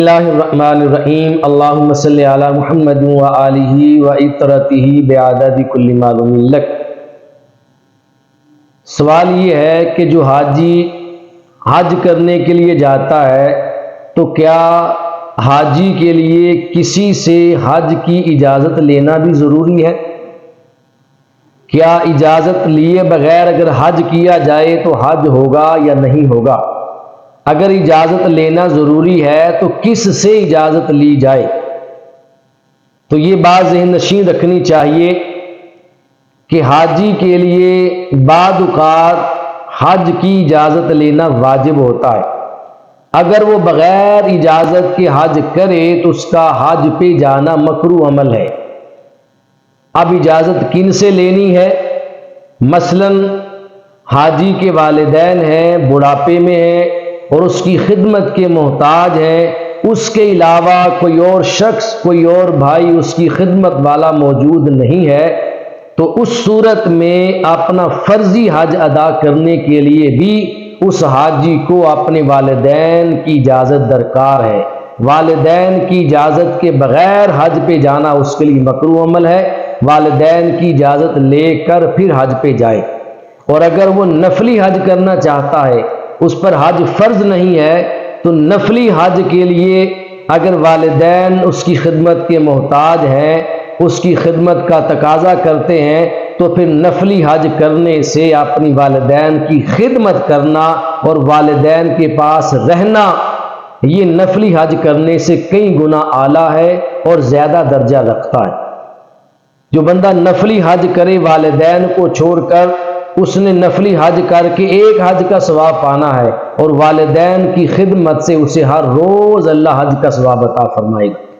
اللہ الرحمن الرحیم اللہم صلی علی محمد و آلہ و اطرتہ بعدد کل معلوم لک۔ سوال یہ ہے کہ جو حاجی حج کرنے کے لیے جاتا ہے تو کیا حاجی کے لیے کسی سے حج کی اجازت لینا بھی ضروری ہے؟ کیا اجازت لیے بغیر اگر حج کیا جائے تو حج ہوگا یا نہیں ہوگا؟ اگر اجازت لینا ضروری ہے تو کس سے اجازت لی جائے؟ تو یہ بات ذہن نشین رکھنی چاہیے کہ حاجی کے لیے بعض اوقات حج کی اجازت لینا واجب ہوتا ہے۔ اگر وہ بغیر اجازت کے حج کرے تو اس کا حج پہ جانا مکروہ عمل ہے۔ اب اجازت کن سے لینی ہے؟ مثلا حاجی کے والدین ہیں، بڑھاپے میں ہیں اور اس کی خدمت کے محتاج ہیں، اس کے علاوہ کوئی اور شخص، کوئی اور بھائی اس کی خدمت والا موجود نہیں ہے، تو اس صورت میں اپنا فرضی حج ادا کرنے کے لیے بھی اس حاجی کو اپنے والدین کی اجازت درکار ہے۔ والدین کی اجازت کے بغیر حج پہ جانا اس کے لیے مکروہ عمل ہے۔ والدین کی اجازت لے کر پھر حج پہ جائے۔ اور اگر وہ نفلی حج کرنا چاہتا ہے، اس پر حج فرض نہیں ہے، تو نفلی حج کے لیے اگر والدین اس کی خدمت کے محتاج ہیں، اس کی خدمت کا تقاضا کرتے ہیں، تو پھر نفلی حج کرنے سے اپنی والدین کی خدمت کرنا اور والدین کے پاس رہنا، یہ نفلی حج کرنے سے کئی گنا اعلیٰ ہے اور زیادہ درجہ رکھتا ہے۔ جو بندہ نفلی حج کرے والدین کو چھوڑ کر، اس نے نفلی حج کر کے ایک حج کا ثواب پانا ہے اور والدین کی خدمت سے اسے ہر روز اللہ حج کا ثواب عطا فرمائے گا۔